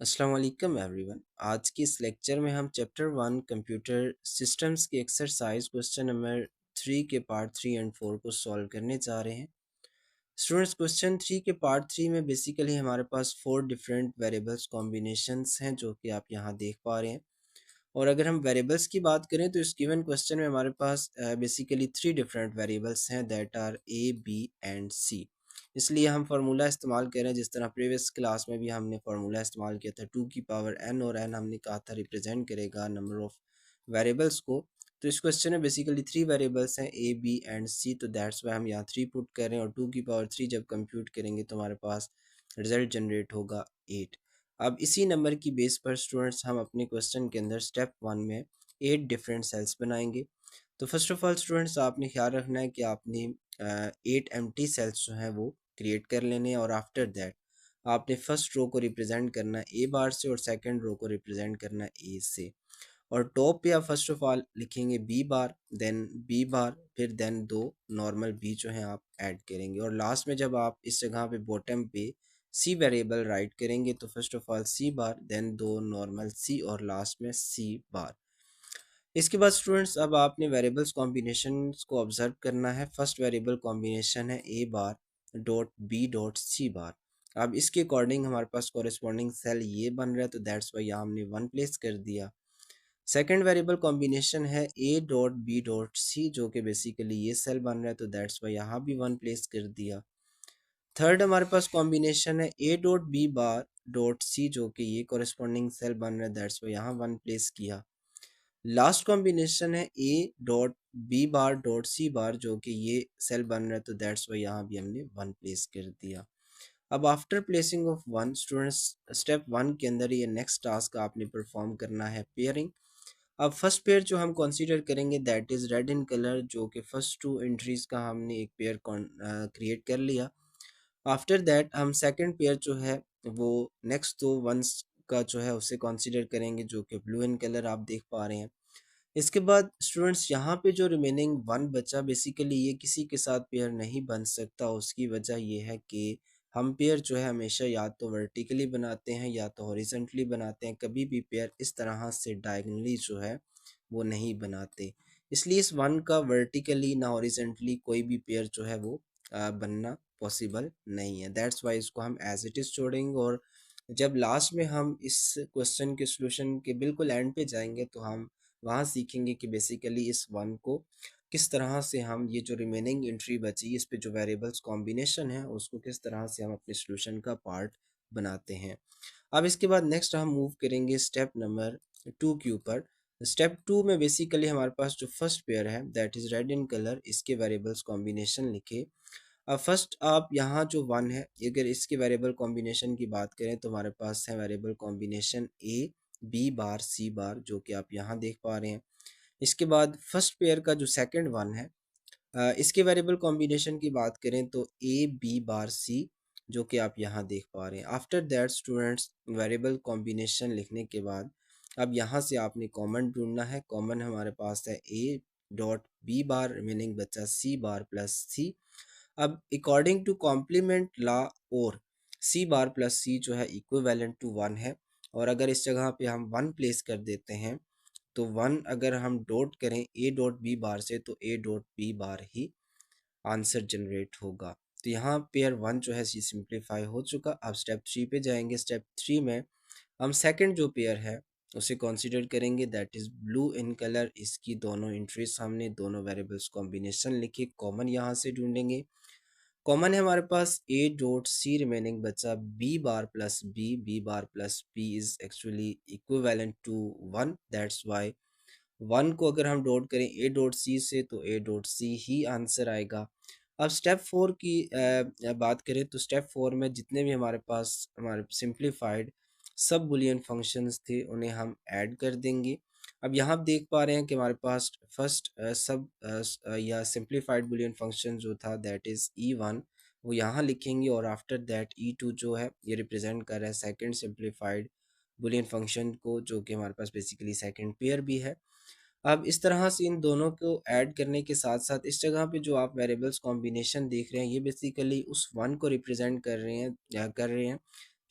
अस्सलाम वालेकुम एवरीवन। आज के इस लेक्चर में हम चैप्टर 1 कंप्यूटर सिस्टम्स की एक्सरसाइज क्वेश्चन नंबर 3 के पार्ट 3 एंड 4 को सॉल्व करने जा रहे हैं। स्टूडेंट्स, क्वेश्चन 3 के पार्ट 3 में बेसिकली हमारे पास 4 डिफरेंट वेरिएबल्स कॉम्बिनेशंस हैं जो कि आप यहाँ देख पा रहे हैं। और अगर हम वेरिएबल्स की बात करें तो इस गिवन क्वेश्चन में हमारे पास बेसिकली 3 डिफरेंट वेरिएबल्स हैं that are A B and C. इसलिए हम फार्मूला इस्तेमाल कर रहे हैं, जिस तरह प्रीवियस क्लास में भी हमने फार्मूला इस्तेमाल किया था 2 की पावर n, और n हमने कहा था रिप्रेजेंट करेगा नंबर ऑफ वेरिएबल्स को। तो इस क्वेश्चन में बेसिकली 3 वेरिएबल्स हैं ए बी एंड सी, तो दैट्स वाई हम यहाँ 3 पुट कर रहे हैं और 2 की पावर 3 जब कंप्यूट करेंगे तो हमारे पास रिजल्ट जनरेट होगा 8। अब इसी नंबर की बेस पर स्टूडेंट्स हम अपने क्वेश्चन के अंदर स्टेप 1 में 8 डिफरेंट सेल्स बनाएंगे। तो फर्स्ट ऑफ ऑल स्टूडेंट्स, आपने ख्याल रखना है कि आपने 8 एम्प्टी सेल्स जो हैं वो क्रिएट कर लेने हैं, और आफ्टर दैट आपने फर्स्ट रो को रिप्रेजेंट करना है ए बार से और सेकंड रो को रिप्रेजेंट करना है ए से। और टॉप पे आप फर्स्ट ऑफ ऑल लिखेंगे B bar, then B bar, फिर देन दो नॉर्मल बी जो हैं आप ऐड करेंगे, और लास्ट में जब आप इस जगह पे बॉटम पे सी वेरिएबल राइट करेंगे तो first of all C bar, then दो नॉर्मल सी, और लास्ट में सी बार। इसके बाद स्टूडेंट्स अब आपने वेरिएबल्स कॉम्बिनेशन को ऑब्जर्व करना है। फर्स्ट वेरिएबल कॉम्बिनेशन है A bar dot B dot C bar. अब इसके अकॉर्डिंग हमारे पास कॉरेस्पॉन्डिंग सेल ये बन रहा है, तो दैट्स वाई यहाँ हमने 1 प्लेस कर दिया। सेकेंड वेरिएबल कॉम्बिनेशन है A dot B dot C, जो कि बेसिकली ये सेल बन रहा है, तो दैट्स वाई यहाँ भी 1 प्लेस कर दिया। थर्ड हमारे पास कॉम्बिनेशन है A dot B bar dot C, जो कि ये कॉरेस्पॉन्डिंग सेल बन रहा है, दैट्स वाई यहाँ 1 प्लेस किया। लास्ट कॉम्बिनेशन है A dot B bar dot C bar, जो कि ये सेल बन रहा है, तो दैट्स वाई यहाँ भी हमने 1 प्लेस कर दिया। अब after placing of 1 students, step 1 के अंदर ये नेक्स्ट टास्क आपने परफॉर्म करना है पेयरिंग। अब फर्स्ट पेयर जो हम कंसीडर करेंगे that is red in colour, जो कि फर्स्ट 2 एंट्रीज का हमने एक पेयर क्रिएट कर लिया। आफ्टर दैट हम सेकंड पेयर जो है वो नेक्स्ट 2 वंस का जो है उसे कंसीडर करेंगे, जो कि ब्लू इन कलर आप देख पा रहे हैं। इसके बाद स्टूडेंट्स यहाँ पे जो रिमेनिंग 1 बचा, बेसिकली ये किसी के साथ पेयर नहीं बन सकता। उसकी वजह ये है कि हम पेयर जो है हमेशा या तो वर्टिकली बनाते हैं या तो हॉरिजॉन्टली बनाते हैं, कभी भी पेयर इस तरह से डायगनली जो है वो नहीं बनाते। इसलिए इस 1 का वर्टिकली ना हॉरिजॉन्टली कोई भी पेयर जो है वो बनना पॉसिबल नहीं है। दैट्स वाई इसको हम एज इट इज़ छोड़ेंगे, और जब लास्ट में हम इस क्वेश्चन के सोल्यूशन के बिल्कुल एंड पे जाएंगे तो हम वहाँ सीखेंगे कि बेसिकली इस 1 को किस तरह से हम ये जो रिमेनिंग एंट्री बची इस पे जो वेरिएबल्स कॉम्बिनेशन है उसको किस तरह से हम अपने सोल्यूशन का पार्ट बनाते हैं। अब इसके बाद नेक्स्ट हम मूव करेंगे स्टेप नंबर 2 के ऊपर। स्टेप 2 में बेसिकली हमारे पास जो फर्स्ट पेयर है that is red in colour, इसके वेरिएबल्स कॉम्बिनेशन लिखे। अब फर्स्ट आप यहाँ जो 1 है, अगर इसके वेरिएबल कॉम्बिनेशन की बात करें तो हमारे पास है variable combination A B bar C bar, जो कि आप यहाँ देख पा रहे हैं। इसके बाद फर्स्ट पेयर का जो सेकंड 1 है, इसके वेरिएबल कॉम्बिनेशन की बात करें तो ए बी बार सी, जो कि आप यहाँ देख पा रहे हैं। After that students variable combination लिखने के बाद अब यहाँ से आपने कॉमन ढूंढना है। कॉमन हमारे पास है A dot B bar, meaning बचा सी बार प्लस सी। अब अकॉर्डिंग टू कॉम्प्लीमेंट लॉ, और सी बार प्लस सी जो है इक्विवेलेंट टू 1 है, और अगर इस जगह पे हम 1 प्लेस कर देते हैं तो 1 अगर हम डॉट करें ए डॉट बी बार से तो ए डॉट बी बार ही आंसर जनरेट होगा। तो यहाँ पेयर 1 जो है सिंप्लीफाई हो चुका। अब स्टेप 3 पे जाएंगे। स्टेप 3 में हम सेकंड जो पेयर है उसे कंसीडर करेंगे that is blue in colour. इसकी दोनों एंट्रीज सामने, दोनों वेरिएबल्स कॉम्बिनेशन लिखे, कॉमन यहाँ से ढूंढेंगे। कॉमन है हमारे पास ए डॉट सी, रिमेनिंग बचा B bar plus B, B bar plus B is actually equivalent to 1, that's why 1 को अगर हम डॉट करें ए डॉट सी से तो A dot C he answer आएगा। अब स्टेप 4 की बात करें तो स्टेप 4 में जितने भी हमारे पास हमारे सिंप्लीफाइड सब बुलियन फंक्शंस थे उन्हें हम ऐड कर देंगे। अब यहाँ आप देख पा रहे हैं कि हमारे पास फर्स्ट सब या सिंप्लीफाइड बुलियन फंक्शन जो था दैट इज़ E1, वो यहाँ लिखेंगे, और आफ्टर दैट E2 जो है ये रिप्रेजेंट कर रहा है सेकंड सिंप्लीफाइड बुलियन फंक्शन को, जो कि हमारे पास बेसिकली सेकंड पेयर भी है। अब इस तरह से इन दोनों को ऐड करने के साथ साथ इस जगह पे जो आप वेरिएबल्स कॉम्बिनेशन देख रहे हैं ये बेसिकली उस 1 को रिप्रेजेंट कर रहे हैं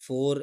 4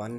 1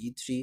E3.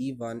E1